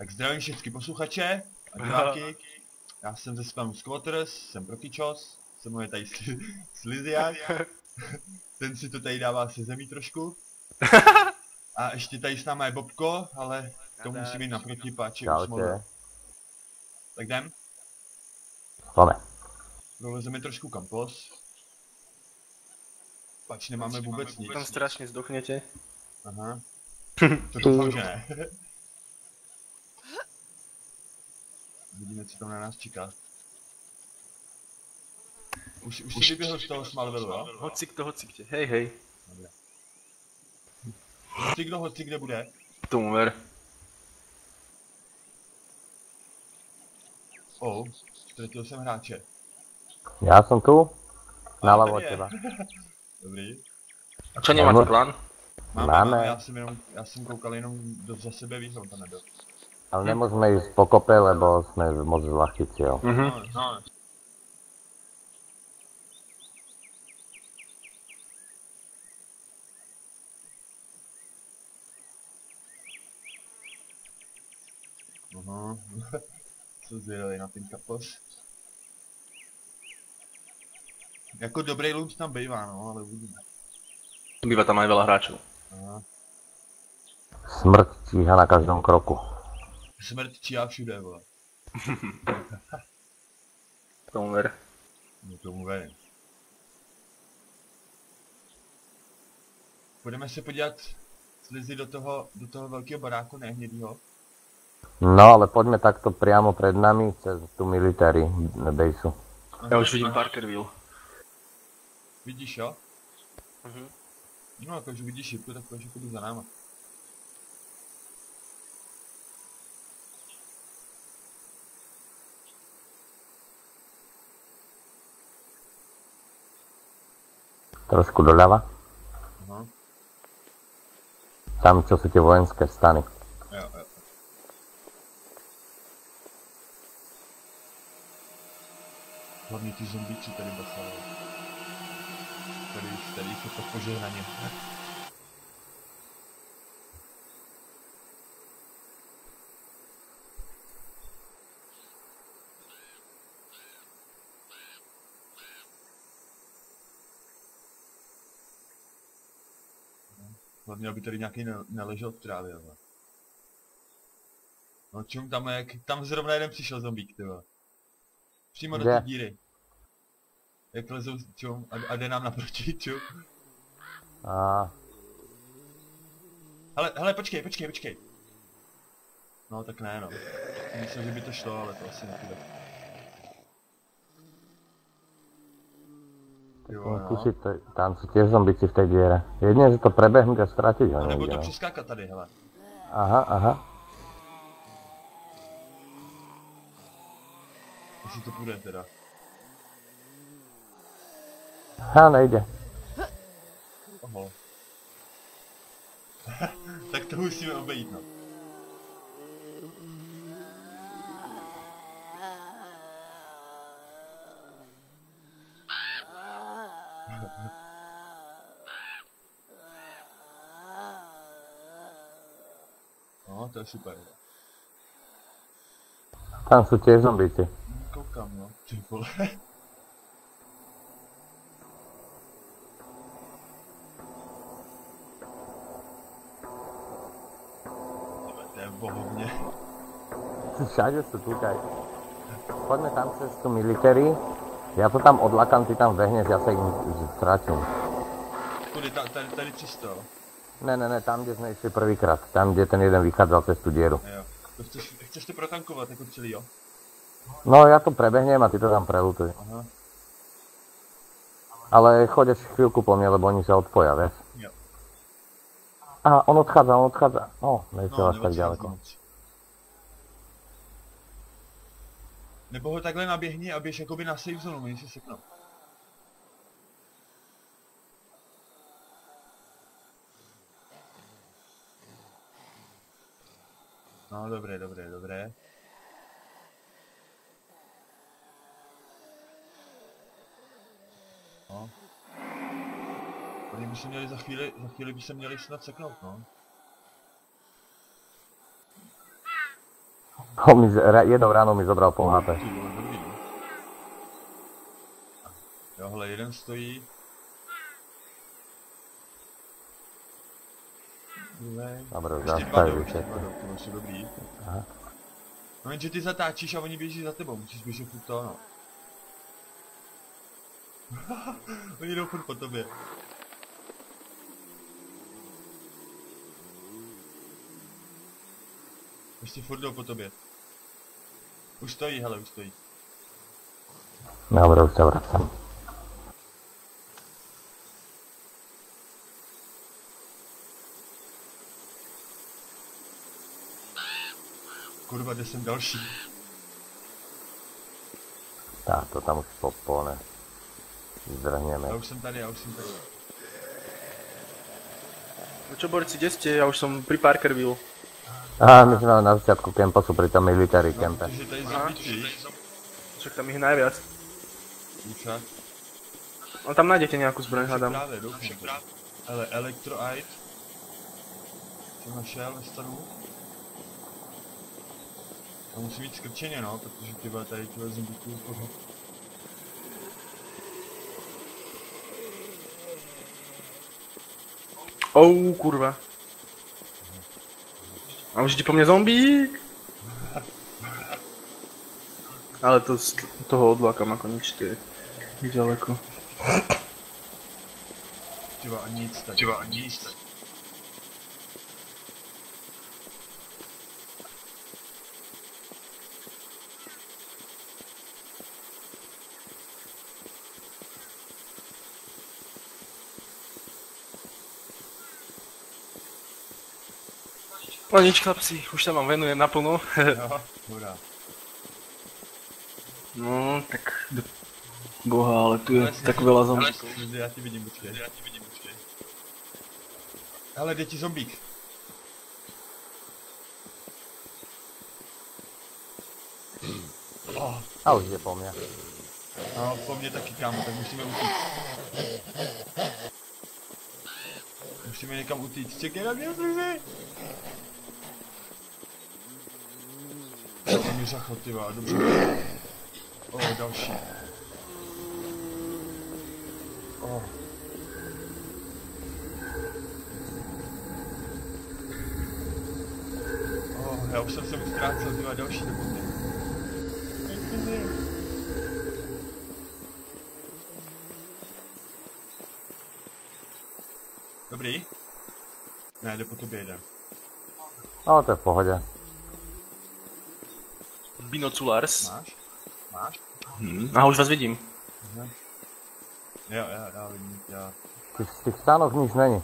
Tak zdravím všechny posluchače a diváky. Já jsem ze Spamu Squatters, jsem Prokyčos, se mluví tady Sliziak. Ten si to tady dává se zemí trošku. A ještě tady s náma je Bobko, ale to musí být naproti, páči už mluvil. Tak jdem. Máme. Prolezeme trošku kampos. Pač nemáme vůbec nic. Tam strašně zdochnete. Aha. To doufám, že ne. Vidíme, co tam na nás čeká. Už si vyběhl z toho Smallville, jo? Hocikte. Hej, hej. Dobré. Hoci kde bude? Tumer. Ztratil jsem hráče. Já jsem tu, naľavo od teba. Dobrý. A čo nemáte plán? Máme. Já jsem koukal jenom za sebe výhru, to nebyl. Ale nemôžeme ísť po kope, lebo sme moc zľahčiť cieľ. No. Aha. Co zvědali na ten kapos. Jako dobrý loot tam bývá, no, ale uvidíme. Býva tam aj veľa hráčov. Aha. Smrť číha na každom kroku. Smrt číhá všude, vole. Tumer. No tomu verím. Půjdeme se podívat Slizy do toho velkého baráku, ne hnědýho. No, ale poďme takto priamo pred nami, cez tú military baseu. Ja už vidím Parkerville. Vidíš, jo? No, jako, že vidíš šipku, tak že půjdu za náma. Trošku doľava. Aha. Tam, čo sú tie vojenské stany. Jo. Hlavně ty zombíci tady basali. Tady jsou to požehnaně. Hlavně, aby tady nějaký neležel v trávě, ale. No čum, tam zrovna jeden přišel zombík, tyhle. Přímo do té díry. Jak lezou čum a jde nám naproti, čum. Hele, počkej. No tak ne, no. Myslím, že by to šlo, ale to asi nepůjde. Tam sú tiež zombici v tej diere. Jedine, že to prebehnúť a stratiť ho A nebo nejde. to přeskákat tady, hele. Aha. Jestli to půjde teda. Nejde. Oho. Tak to musíme obejít, no. No, to je super. Tam sú tiež zombici. Koukám, no, ty vole. To je bohovně. Všade sú túkaj. Poďme tam cez tú military. Ja to tam odlakám, ty tam vehneš, ja sa im stratím. Kudy, tady 300. Ne, tam, kde sme išli prvýkrát. Tam, kde ten jeden vychádzal cez tú dieru. Jo. To chceš to protankovat jako celý, jo? No, ja to prebehnem a ty to tam prelutuj. Aha. Ale chodeš chvíľku po mne, lebo oni sa odpoja, vieš? Jo. Aha, on odchádza. No, nejsem až tak ďaleko. Nebo ho takhle naběhni a běž jakoby na safe zonu, oni si seknou. No, dobré. No. Oni by se měli za chvíli by se měli snad seknout, no. Jednou ráno mi zobral pol HP. Ty vole, dobrý. Jo, hele, jeden stojí. Druhý. Dobre, Ještě dva zastaví jdou, ještě všetko. dva jdou, to jsou dobrý. Aha. No jenže ty zatáčíš a oni běží za tebou, musíš běžet furt to, no. Oni jdou furt po tobě. Ještě furt jdou po tobě. Už stojí, hele, už stojí. Dobre, už sa vracam. Kurva, kde jsem další? Tá, to tam už popolne. Zdrhneme. Já už jsem tady. No čo, borci, kde ste? Ja už som pri Parkerville. Á, my sme na začiatku kempa, sú pri tom military kempe. Protože tady zombíci. Však tam ich je najviac. Však. Ale tam nájdete nejakú zbraň, hádam. Právě, doufám. Ale Electroite. Jsem našel ve stanu. A musí být skrčeně, no, protože tyhle tady tyhle zombíků pořád. Kurva. A už ti po mne zombík? Ale to z toho odlákam ako nič, to je ďaleko. Tyva, a nic tak. No nič, chlapci, už sa vám venujem naplno. Jo, hurá. No, tak... Boha, ale tu je tak veľa zombíkov. Já ti vidím, počkej. Hele, jde ti zombík. Oh, A už je po mne. no, po mně taky, kámo, tak musíme utíct. Musíme někam utíct. Čekej na mě, Slizy! To mi řachlo, ty vole, dobře. Další. Já už jsem se mu ztrácel, ty vole, další do mě. Dobrý? Ne, jde po tobě jeden. No, to je v pohode. Binoculars. Máš? Aha, už vás vidím. Jo, já vidím, já. Z tých stánok nič není.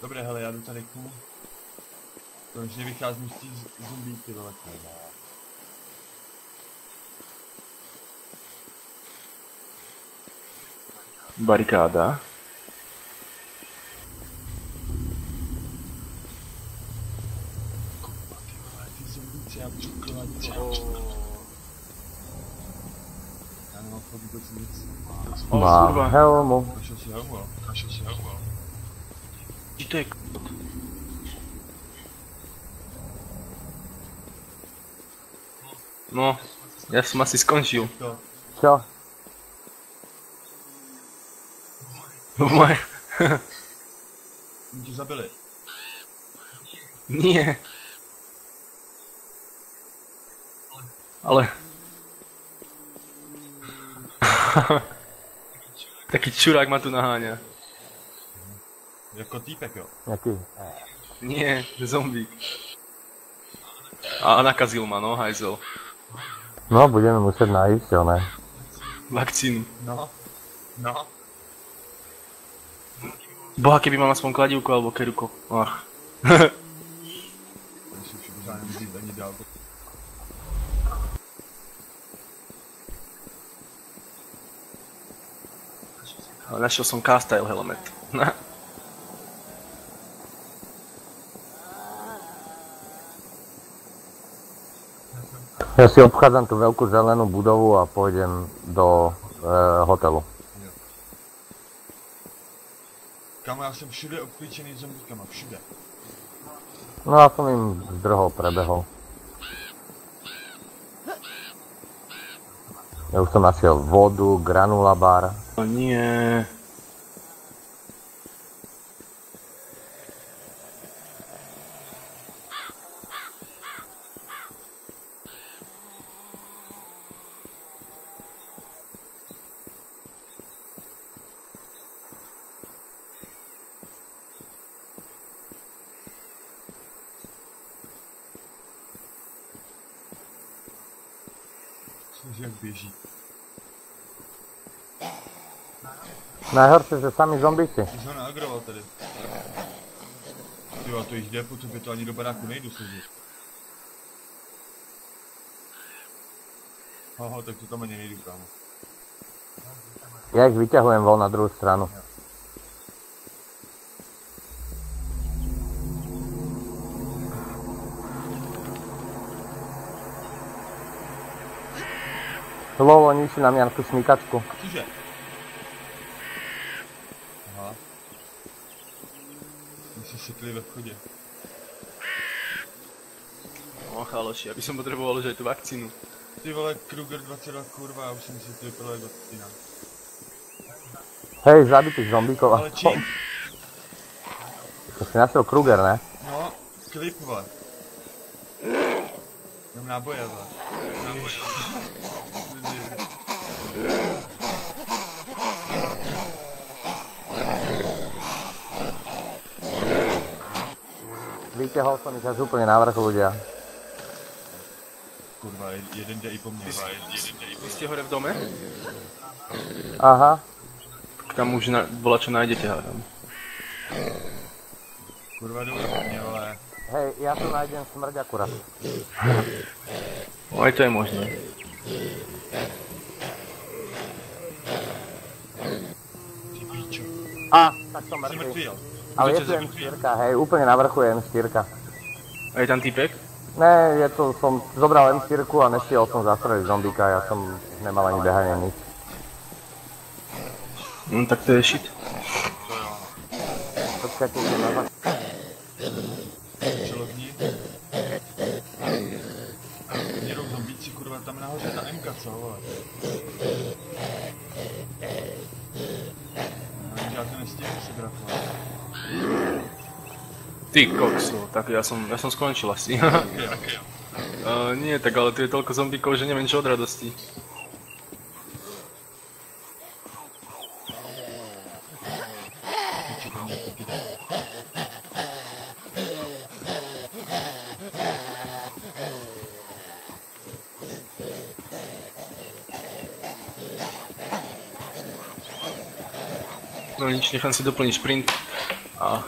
Dobré, hele, já jdu tady k mu. Konečně vycházím z těch zombí, ty vole. Barikáda. Kurva, ty vole, ty zombíci, já budu kladit. Já nemám fakt vůbec nic. Má kurva. helmu. Našel si helmu, jo? Či to je No, ja som asi skončil. To. Čo? Moje... Oni tě zabili. Nie. Ale... Taký čurák ma tu naháňa. Jako týpek, jo? Jaký? Nie, zombík. A nakazil ma, no, hajzel. No, budeme musieť nájsť, ne? Vakcínu. No. Boha, keby mal aspoň kladivku alebo keruko. Ach. Myslím, že pořád nemůžu jít ani dál. Ale našiel som Castile helmet. Ja si obchádzam tú veľkú zelenú budovu a pôjdem do hotelu. Kámo, já jsem všude obklíčený zombíkama, všude. No ja som im zdrhol, prebehol. Ja už som našiel vodu, granula bar. O nie. Cože jak běží. Najhoršie, že sami zombíci. Ty jsi ho naagroval tady. Jo, a to jich jde, po tobě to ani do baráku nejdu složit. Aha, tak to tam ani nejdu, kámo. Ja ich vyťahujem von na druhú stranu. Lolo, ničí na mňa tú smykačku. Cože? Aha. My si sekli ve vchodě. No chaloši, aby som potreboval už aj tú vakcínu. Ty vole, Kruger 22 kurva, já už jsem si to vypadal jak vakcína. Hej, zabitých zombíkov. Ale čím? To si našiel Kruger, ne? No, klip vole. Mám náboje vole. Náboje. Vyťahol som ich až úplne na vrchu ľudia. Kurva, jeden jde i po mně. Vy ste hore v dome? Aha. Tam už volačo nájdete, hádam. Kurva, jdu po mně, vole. Hej, ja tu nájdem smrť akurát. No aj to je možné. Ty píčo. Tak som Jsi mŕtvý. mrtvý, jo? Ale je Budete tu M4, hej, úplne na vrchu je M4. A je tam týpek? Ne, je to, som zobral M4 a nestiel som zastreliť zombíka, ja som nemal ani behanie nič. No tak to je shit. Počkajte, idem na vás. Čelovní. Měrou zombíci, kurva, tam nahoře ta MK, co, vole? Já to nestihnu si brát, vole. Ty kokso, tak ja som skončil asi. Nie, tak ale tu je toľko zombíkov, že neviem čo od radosti. Piči, to mě taky jde. No nič, nechám si doplniť šprint a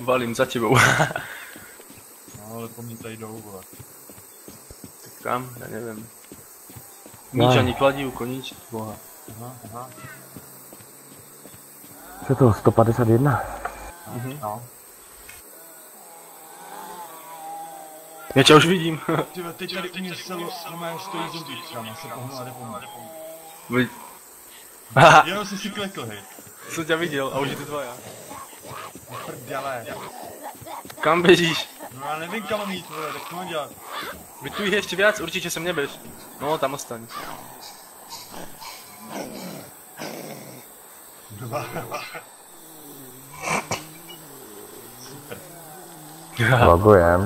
valím za tebou. No, ale po mně tady jdou, vole. Tak kam? Ja neviem. Nič, ani kladívko, nič. Boha. Aha. Čo to, 151? No. Ja ťa už vidím. Tyve, teď tady u mě selo, normálně stojí zombík, kámo, se pohnul a jde po mně. Veď... Haha, Jenom si klekl, hej. som ťa videl a už je tu dvaja. Prděle. Kam bežíš? No já nevím kam mám jít, vole, tak co mám dělat? Veď tu ich ešte viac, určite sem nebež. No, tam ostaň. Kurva. Super. Logujem.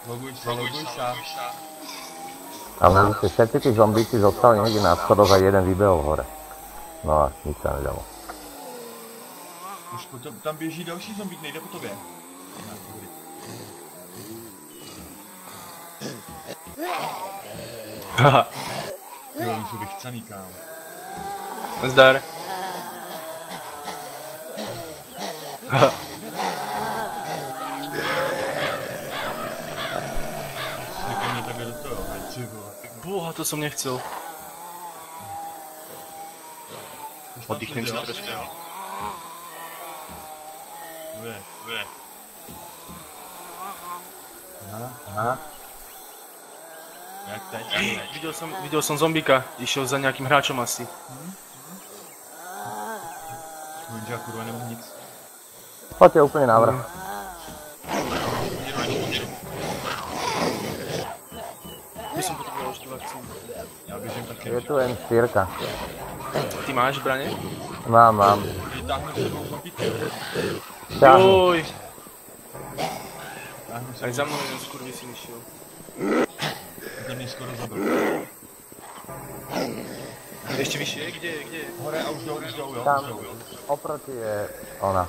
Loguj sa. Ale všetci tí zombíci zostali niekde na schodoch a jeden vybehol hore. No a nič sa nedalo. Už potom, tam běží další zombík, nejde po tobě. Haha, Jo, oni jsou vychcaný, kámo. zdar. Haha, Slikaj mě takhle do toho, hej, ty vole. boha, to som nechcel. Oddychnem si trošku. Vě. Aha. Jak teď? Videl som zombíka, išiel za nejakým hráčom asi. Jenže já kurva nemám nic. Poďte úplne na vrch. By som potreboval už tú vakcínu. Já běžím taky. Je tu M4. Ty máš zbraně? Mám. Vytáhnu s sebou zombíky. Ťahni. Joj! Vytáhnu Aj sebou, za mnou jeden skurvisín išiel. to mě skoro zabil. Ešte vyššie? Kde? Hore a už jdou, jo. Tam Už jdou, jo. oproti je ona.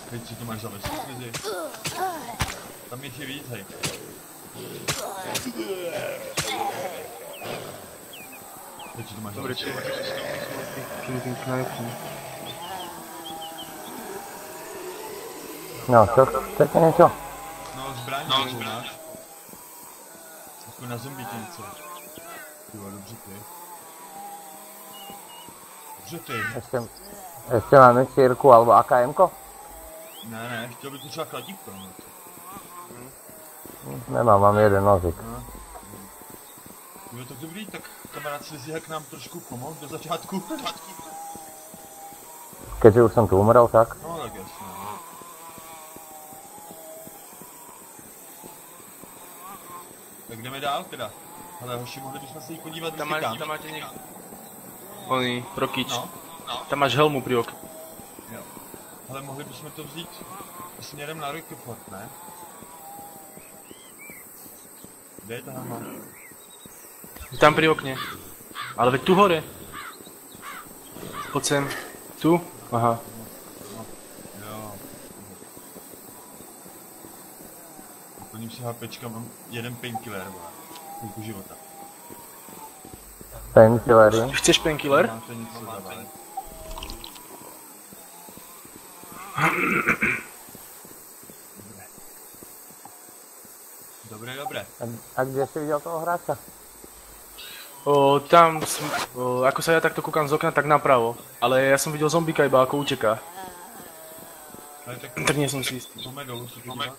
Teď si to máš zavést. Slizi. Tam je víc, hej. Teď si to máš Dobre, zavést. čo je tým knajpom? No, čo? Chcete niečo? No, zbraň máš. Jako na zombíky něco. Jo, dobře ty. Dobře ty. Ešte mám M4 alebo AKM-ko? Ne, chtěl bych třeba chladívko. No. Nemám, mám jeden nožik. No. Jo, tak dobrý, tak kamarád Sliziak nám trošku pomohl do začátku. Keďže už som tu umrel, tak? No, tak jasně. No. Tak jdeme dál teda. Ale hoši, mohli bychom se jí podívat, Tam máte niekde... Oný, Rokič. No. Tam máš helmu pri okne. Jo. Ale mohli bychom to vzít směrem na Rockford, ne? Kde je ta helma? Tam pri okne. Ale veď tu hore. Poď sem. Tu? Aha. Jo. Doplním si HPčka, mám jeden painkiller, vole. Chvilku života. Painkillery. Chceš painkiller? Máte nic co dávat. Dobré. A kde si videl toho hráča? Tam, ako sa ja takto kúkam z okna, tak napravo. Ale ja som videl zombíka iba ako uteká. Ale tak Tak nie som si istý. pome dolů se podívat.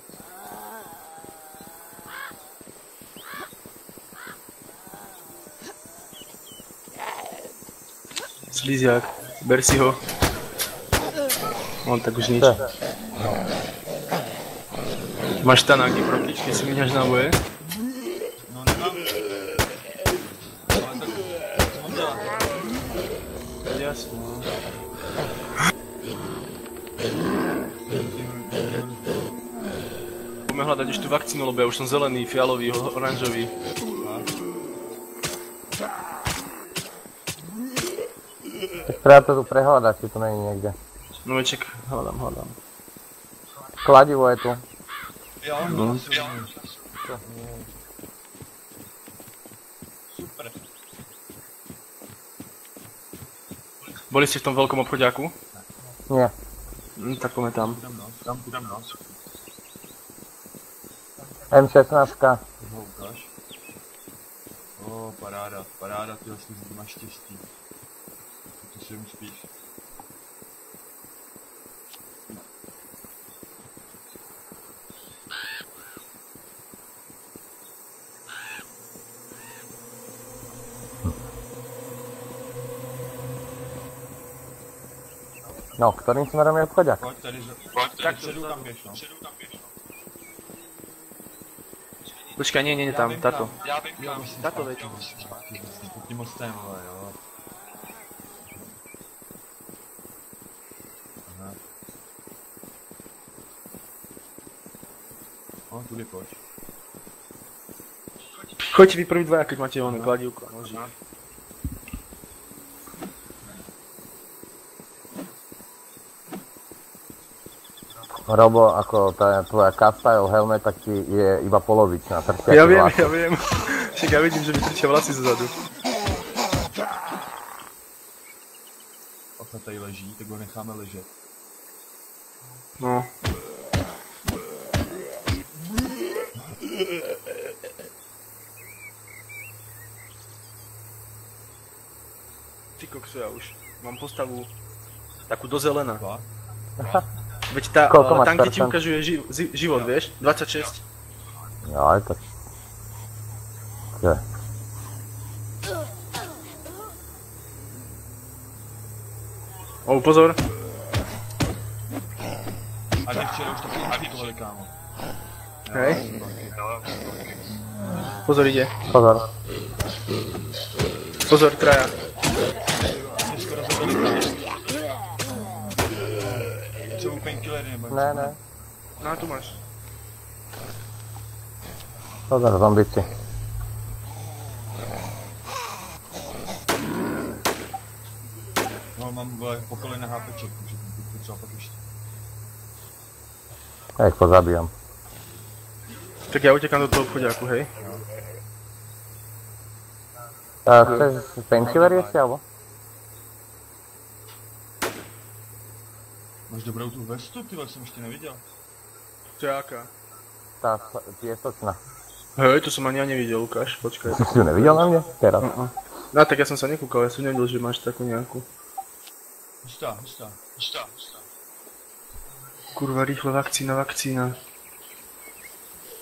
Sliziak, ber si ho. On tak už nič. Máš tanáky pro keď si míňaš náboje? No nemám. Ale tak, co mám dělat? Jasne. Poďme hľadať už tú vakcínu, lebo ja už som zelený, fialový, oranžový. Tak treba to tu prehľadať, či tu není niekde. No veček, hľadám. Kladivo je tu. Jo, no. Super. Boli ste v tom veľkom obchodiaku? Nie. Tak poďme tam. Tam no. M16. Ho ukáž. Paráda, tyhle Slizi, máš štěstí. To si jim spíš. No, ktorým smerom je obchodiak? Pojď tady, Tak předu tam běž, no. Počkaj, nie, tam, táto. Táto veď. Pod tím mostem, vole, jo. Aha. No, tudy pojď. Choďte vy prvý dvaja, keď máte oné kladívko. Noží. Robo, ako tá tvoja castile helmet, tak ti je iba polovičná. Ja viem. Však ja vidím, že mi trčia vlasy zezadu. Ocha tady leží, tak ho necháme ležet. No. Ty kokso, ja už mám postavu takú do zelená. Veď Koľko máš tam, kde ti percent? ukazuje život, vieš? 26. Jo, aj to... Kde? Pozor. A mě včera už taky infikovali, kámo. Hej. Pozor, ide. Pozor. Pozor, traja. Mě skoro zabili, kámo. Jsou painkillery nebo něco? Ne. No, tu máš. Pozor, zombici. No, mám vole pokoly na HPček, takže bych potřeba pak ještě. Ja ich pozabijam. Tak ja utekám do toho obchodiaku, hej. Chceš painkillery ešte, alebo? Máš dobrou tu vestu, ty jsem ještě neviděl. To je aká? Tá tiestočná. Hej, to som ani ja nevidel, ukáž, počkaj. Si ju nevidel na mne? Teraz. No tak ja som sa nekúkal, ja som nevidel, že máš takú nejakú. Hustá. Kurva, rýchlo vakcína.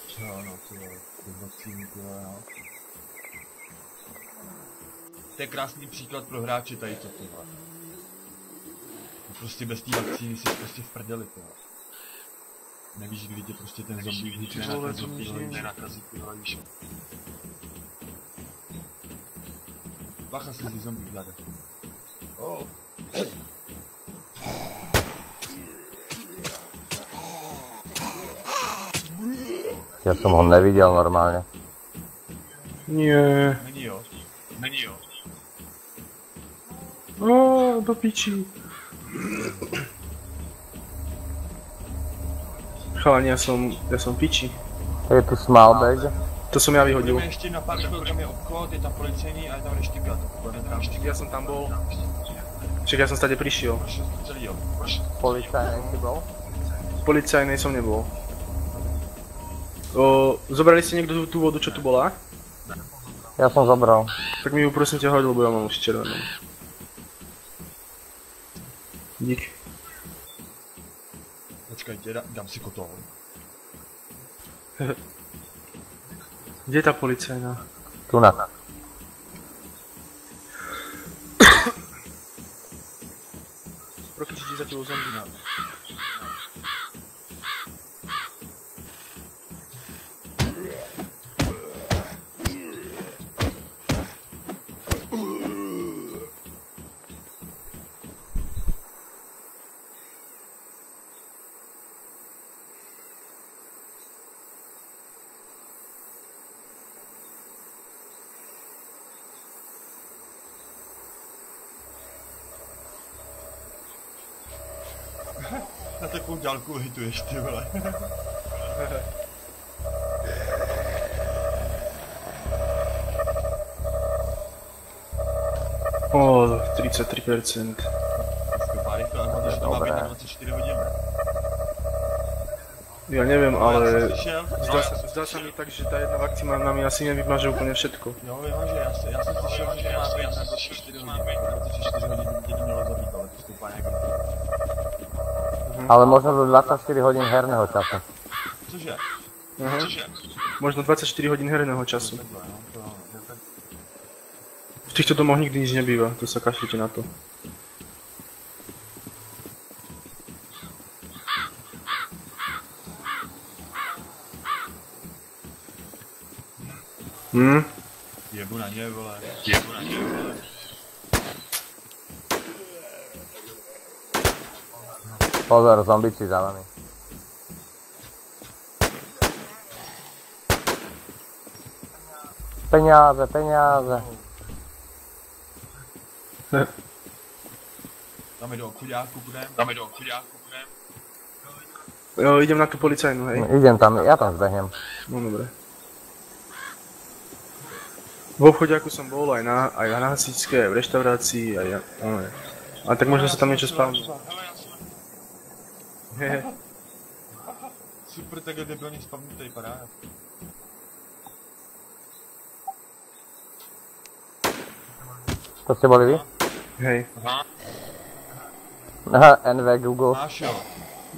Co, no, ty vole, bez vakcíny, ty vole, no. To je krásný příklad pro hráče tady to, ty vole. Prostě bez té vakcíny jsi prostě v prdeli, ty vole. Nevíš, kdy tě prostě ten zombie hitne na ten zombie, nenakazí, ty vole, víš. Bacha si zombie hľada. Oh. Ja som ho nevidel normálne. Nie. Není jo. Do piči. Chalani, ja som piči. Je tu small bag. To som ja vyhodil. Budeme ještě na pár chvíl, tam je obchod, je tam policejní a je tam reštikat. Ja som tam bol. Však ja som stade prišiel. Celý jo. Policajný si bol? V policajnej som nebol. Zobrali ste niekto tú vodu, čo tu bola? Ja som zobral. Tak mi ju prosím ťa hodil, lebo ja mám už červenú. Dík. Počkajte, dám si kotol. Kde je tá policajná? Tu na. Prokričí za tebou zombie. Na takovou dálku hituješ, ty vole. O, 33%. Skopá rychle, ale protože to má být na 24 hodin. Ja neviem, Ja ale som slyšel, zdá sa mi tak, že tá jedna vakcína na mi asi nevymaže úplne všetko. jo, vymaže, já jsem slyšel, že má být na 24 hodin. Na 24 hodin by tě to mělo zabít, ale to stoupá nějak. Ale možno do 24 hodín herného času. Cože? Možno 24 hodín herného času. Takhle, no, to je tak. V týchto domoch nikdy nič nebýva, to sa kašlite na to. Jebu na ně, vole. Pozor, zombici za vami. Peniaze. Dáme do chuďáku, budem. Jo, idem na tú policajnú, hej. Idem tam, ja tam zbehnem. No dobre. V obchodiaku som bol aj na hasičskej, aj v reštaurácii, aj ja. Ale tak možno sa tam niečo spávne. Hehe. Super, takhle debilní spavnutej, paráda. To ste boli vy? Hej. Aha, NV Google. Máš jo.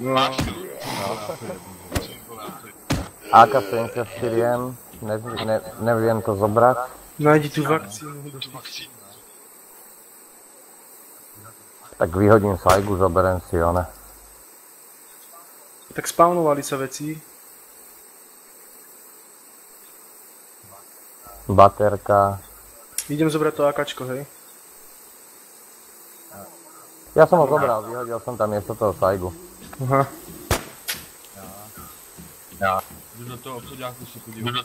No, AK-74M, neviem to zobrať. nájdi tú vakcínu. Tak vyhodím sajgu, zoberiem si one. Tak spawnovali sa veci. Baterka. Idem zobrať to AKčko, hej. Ja som ho zobral, vyhodil som tam miesto toho sajgu. Aha. Jdu do toho obchoďáku si podívat.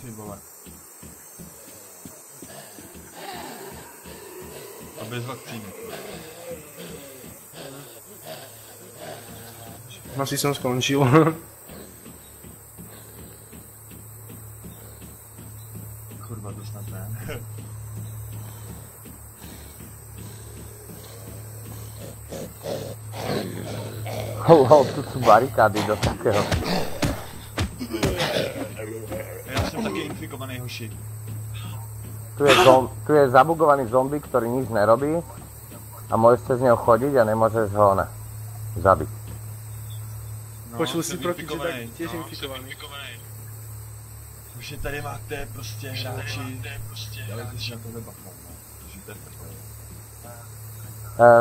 Ty vole. A bez vakcíny. Asi som skončil. Kurva, to snad ne. Tu sú barikády do takého. Já jsem taky infikovaný hoši. Tu je zabugovaný zombie, ktorý nič nerobí. A môžeš cez neho chodiť a nemôžeš ho zabiť. No, Počul si jsem proti, že infikovaný. tak tiež infikovaný. Už je tady máte prostě hráči. Dávajte si na to weba. Takže to je prdel.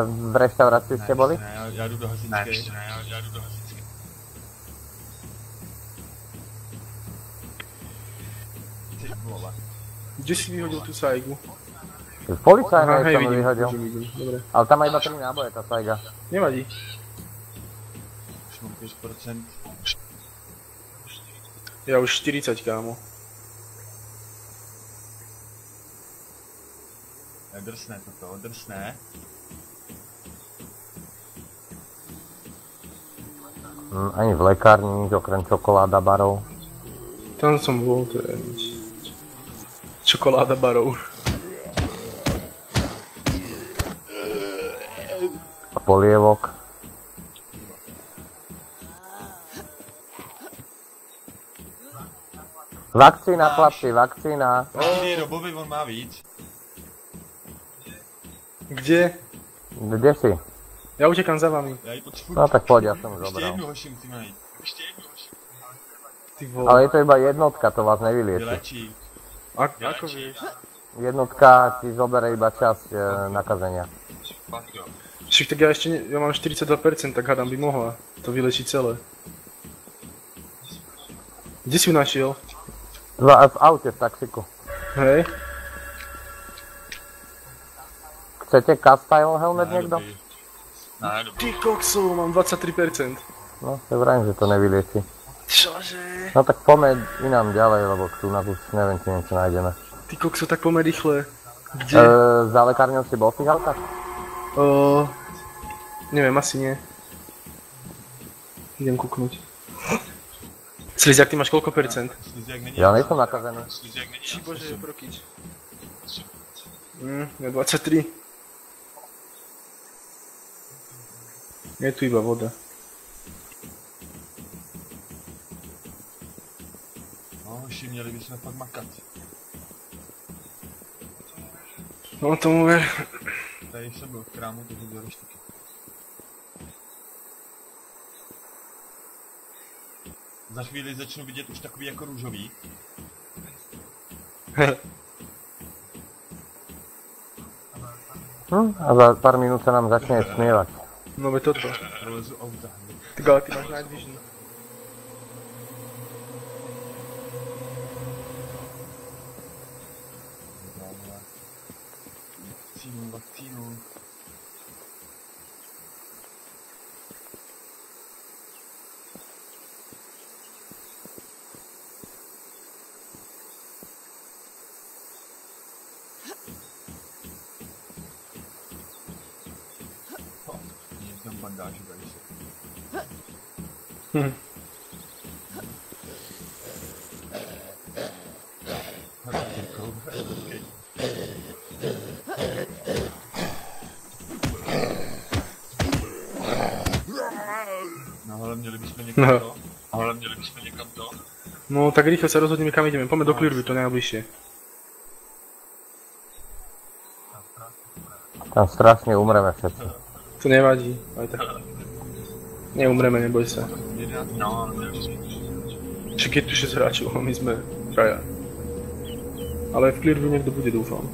V reštaurácii ste boli? Ne, já jdu do hasičky. Ty vole. Kde si vyhodil tú sajgu? V policajnej Hej, som vidím. vyhodil. Vidím. Dobre. Ale tam má iba 3 náboje, tá sajga. Nevadí. Už mám 5%. Ja už 40, kámo. Drsné toto, drsné. Ani v lekárni nič okrem čokoláda barov. Tam som bol, to je nič. Čokoláda barov. A polievok. Vakcína, chlapci, vakcína. Vakcíny Robovi, on má víc. Kde? Kde si? Ja utekám za vami. Já ji potřebuji. No tak poď, ja som už Ještě zobral. jednu hoši musíme najít. Ty vole. Ale je to iba jednotka, to vás nevylieči. Vylečí. Ako vieš? Jednotka ti zobere iba časť nakazenia. Fakt jo. Však tak ja ešte ja mám 42%, tak hádam by mohla to vylečiť celé. Kde si ju našiel? V aute, v taxiku. Hej? Chcete cast-style helmet niekto? Ne, dobrý. Ty kokso, mám 23%. No, ja vrajím, že to nevylieči. Čože? No tak poďme inám ďalej, lebo tu na kus neviem, či niečo nájdeme. Ty kokso, tak poďme rýchle. Kde? Za lekárňou si bol v tých autách? Neviem, asi nie. Idem kúknuť. Sliziak, ty máš koľko percent? Sliziak není. Ja nejsem nakazený. Či bože, prokič. Ja 23. Je tu iba voda. No, hoši, měli bychom fakt makat. No tomu ver. Tady jsem byl v krámu, takže do reštiky. Za chvíli začnu vidět už takový jako růžový. A za pár minút sa nám začne smievať. No ve toto. Prolezu auta. Tak ale ty máš night vision. Vakcínu. Někam bandáži tady se. No ale měli bychom někam to. No tak rýchlo sa rozhodneme kam ideme. Poďme do Clearview, to najbližšie. Tam strašne umreme všetci. To nevadí, aj tak. Neumreme, neboj sa. 11, no, Však je tu 6 hráčov a my sme traja. Ale v Clearview niekto bude, dúfam.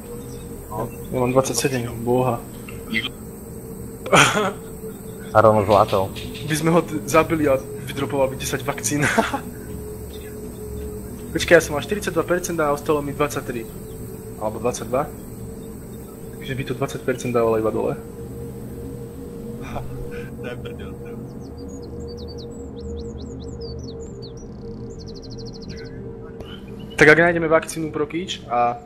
Ja mám 27, boha. A rovno zlatou. By sme ho zabili a vydropoval by 10 vakcín. Počkaj, ja som mal 42% a ostalo mi 23. Alebo 22. Takže by to 20% dávalo iba dole. to je prdel, to je. Tak ak nájdeme vakcínu pro kýč a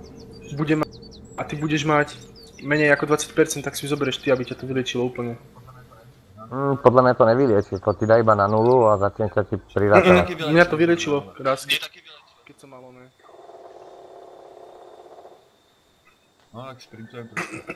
ty budeš mať menej ako 20%, tak si ju zoberieš ty, aby ťa to vyliečilo úplne. Podľa mňa to nevylieči, to ti dá iba na nulu a začne sa ti prirátať. Mňa to vyliečilo raz, keď som mal oné. No tak sprintujem prostě.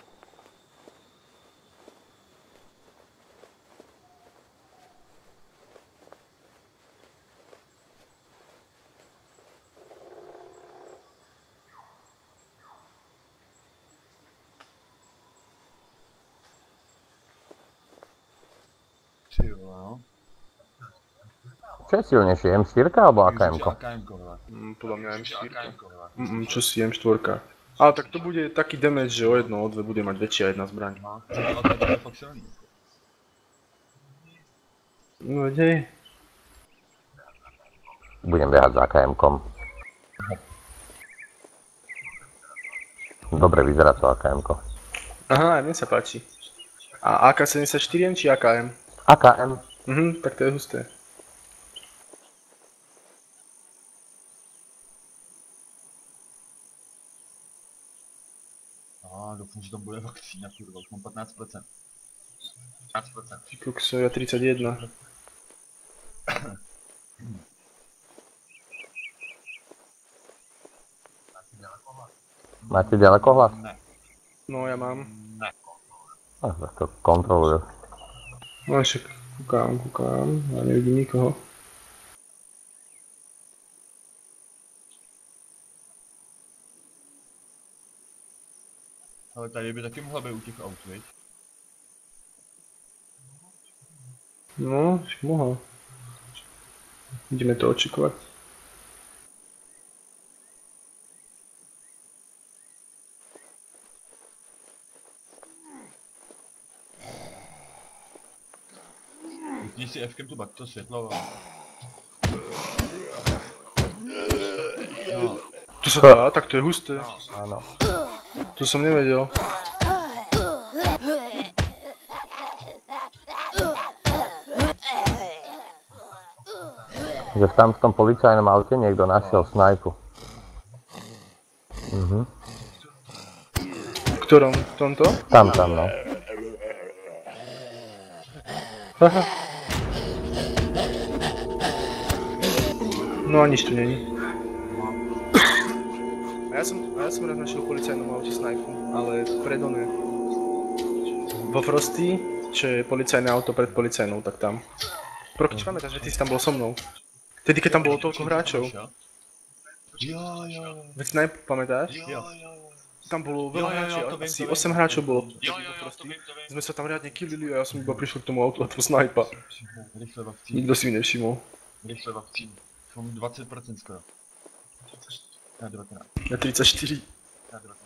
Ty vole, no. Čo je silnejšie, M4 alebo Myslím, že AKM-ko? AKM-ko, vole. Podľa mňa M4. AKM-ko, vole. Čo si M4. Ale tak to bude taký damage, že o jedno, o dve bude mať väčšia jedna zbraň. No, ale to je fakt silný. No dej. Budem behať za AKM-kom. Dobre vyzerá to AKM-ko. Aha, mne sa páči. A AK-74 či AKM? AKM. Tak to je husté. Doufám, že tam bude vakcína, kurva, už mám 15%. 15%. Ty kokso, ja 31. Máte ďalekohľad? Ne. No ja mám. Ne. Tak to kontrolujú. No však kúkam, ja nevidím nikoho. Ale tady by taky mohla být u těch aut, viď? No, však mohol. Ideme to očakovať. Vypni si Fkem tu to světlo. No. To sa dá, tak to je husté. Áno. To som nevedel. Že v tamskom policajnom aute niekto našiel snajpu. V ktorom? V tomto? Tam, no. Haha. No a nič tu není. A ja som raz našiel v policajnom aute snajpu, ale pred oné. Vo Frosty, čo je policajné auto pred policajnou, tak tam. Prokič, pamätáš, že ty si tam bol so mnou? Vtedy, keď tam bolo toľko hráčov. Jo. Veď snajp, pamätáš? Jo. Tam bolo veľa hráčov, to viem, asi to viem. 8 hráčov bolo vtedy vo Frosty. Sme sa tam riadne killili a ja som iba prišiel k tomu autu a tu snajpa. Rychle vakcín. Nikto si mi nevšimol. Rychle vakcín. Mám 20% skoro. Na 19. Na 34. Na 19.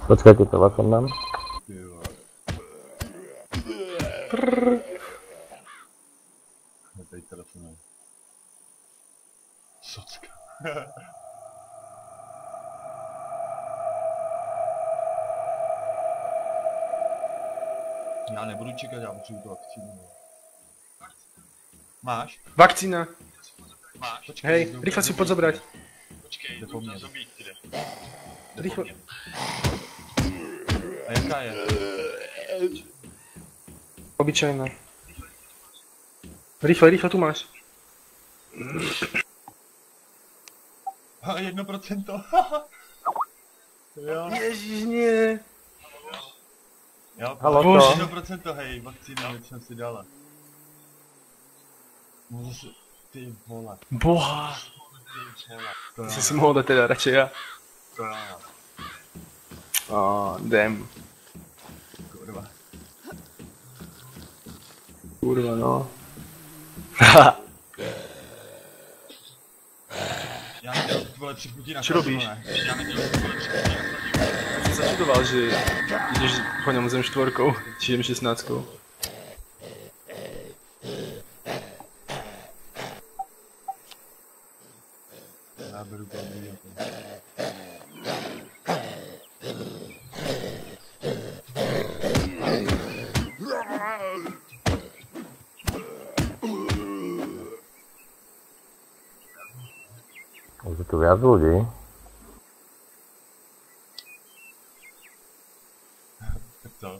Počkajte, to vás som dám. Tady telefonuji. Socka. Já nebudu čekat, já potřebuji tu vakcínu. Máš? Vakcína. Máš? Počkej, Hej, jdu- rýchlo si poď zobrať. Počkej, jde po mně. Rýchlo. A jaká je? Obyčajná. Rýchlo, tu máš. Ha, 1%. Jo. Ježiš, nie. Jo, Halo, Bože. čo? 100% hej, vakcína, jak jsem si dala. No zase, ty vole, Boha! to Ty já, si si mohol dať teda radšej ja. to já, Damn. kurva. Kurva, no. Já nedělal vole 3 chutí na Čo každou, robíš? ne? Já nedělal vole 3 chutí na každou. Ja som sa čudoval, že ideš po ňom zem 4, či M16. Já beru to jako. Už je tu viac ľudí. Tak to.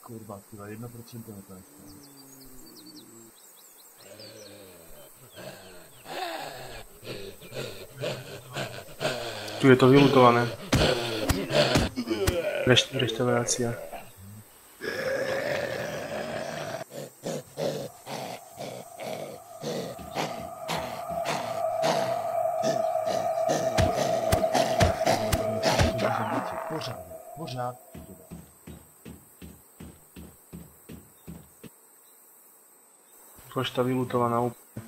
Kurva, tyhle 1% to je. Tu je to vylutované. Reštaurácia. Pořád, pořád. Pošta vylutovaná úplne.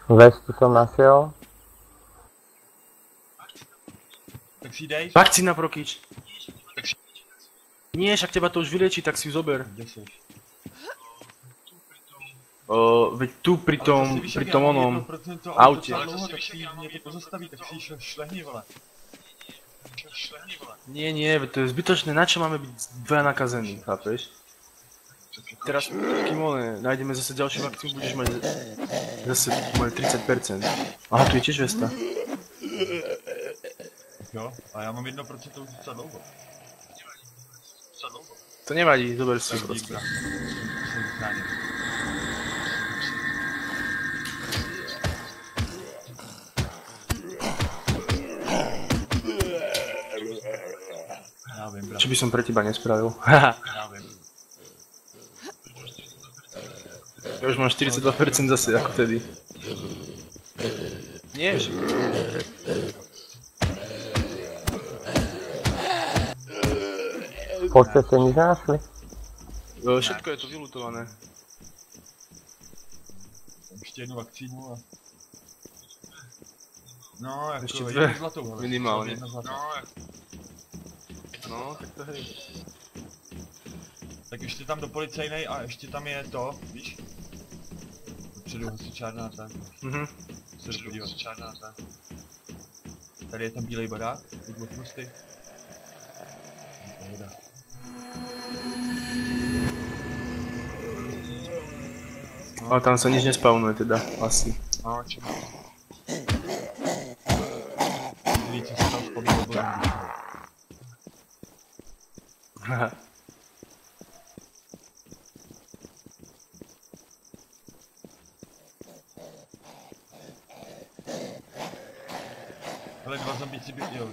Vestu som našiel. Tak si dej. Vakcína Prokič. Nie, však teba to už vylieči, tak si ju zober. Kde seš? Veď tu pri tom onom autě. aute. Dlouho, tak si mě to pozastaví, tak si šlehni, vole. Nie, veď to je zbytočné, na čo máme byť dvaja nakazení, chápeš? Teraz, kým nájdeme zase ďalšiu vakcínu, budeš mať zase 30%. Aha, tu je tiež Vesta. Jo, a já mám 1% už docela dlouho. To nevadí, zober si Dík, proste. brácho. Jsem zachráněn. Já vím, Čo brácho, by som pre teba nespravil? Haha, já vím. ja už mám 42% zase ako vtedy. Nie, však. Po ceste nič nenašli? Všetko je tu vylutované. Ještě jednu vakcínu a... No, jako Ještě jednu dvě, zlatou, hele. minimálně. Jedna zlatá. No, tak to hej. Tak ještě tam do policejnej a ještě tam je to, víš? Dopředu hasičárna a tak. Mhm. Se jdu podívat. Tady je ten bílej barák, ty dvou prosty. Pohoda. Ale tam sa nič nespawnuje teda, asi. No, čo? Víš, co se tam vzpomínal, bylo Haha. Ale dva zombíci by... Jo,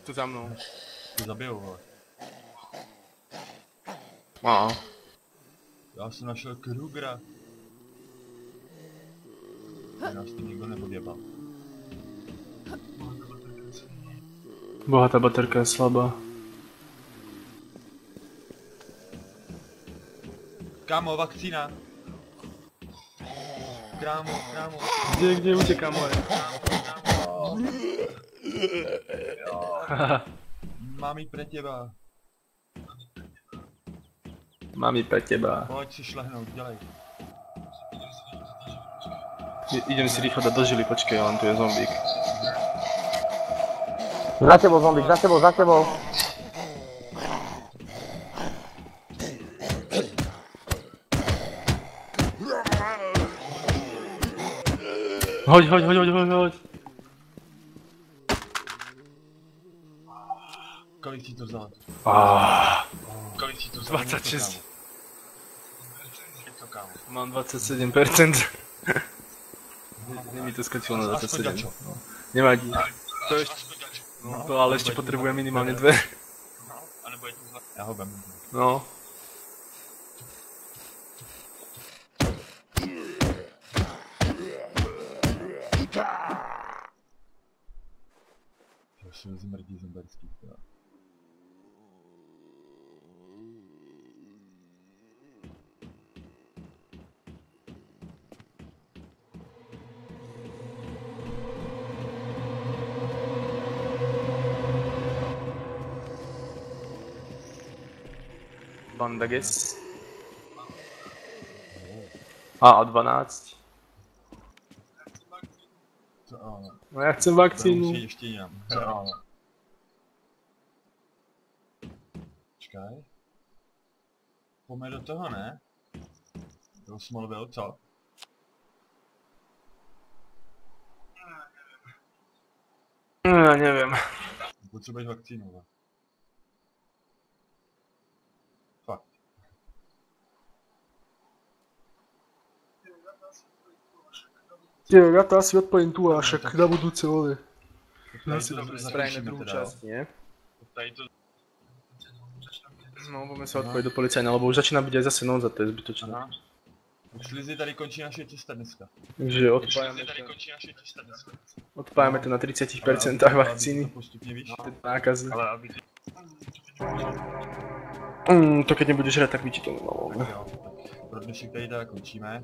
Tu za mnou. to zabijou, vole. Á. Já jsem našel Krugera. Nás to nikdo nepodjebal. Bohatá baterka je slabá. Kámo, vakcína! Krámo. Kde utekám, moje? Mám jí pre teba. Mám ji pre teba. Pojď si šlehnout, dělej. Idem si rýchlo dať do žily, počkej, len tu je zombík. Za tebou, zombík, za tebou. Hoď. Kolik ti to vzal? Ah, Kolik ti to vzal? 26. kámo. Mám 27%. Mi to skočilo na Aspoň 27. dačo. Nevadí. To ještě, no, to ale ještě potřebuje minimálně 2. A nebo je to zle. Já ho vemu. No. To jsou zmrdí zimberský. Bandages. A 12. Co ale? No já chcem To vakcínu. musí ještě jinam. Co ale? Počkej. Pojďme do toho, ne? Do Smallville, co? Já nevím. Potřebuješ vakcínu, ne? Fakt. Já to asi odpojím tu a však na budúce vole. Tady si to dobre zakončíme spravíme druhú teda, časť, jo. nie? Tady to... No, budeme sa odpojiť do policajna, lebo už začína byť aj zase noc a to je zbytočné. Aha. Slizy, tady končí naše cesta dneska. Takže odpájame to na 30% vakcíny. Postupně víš. Nákazy. Ale aby ti... To keď nebudeš hrať, tak by ti to nemalo. Tak jo, tak pro dnešek tady teda končíme.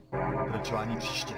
Pokračování příště.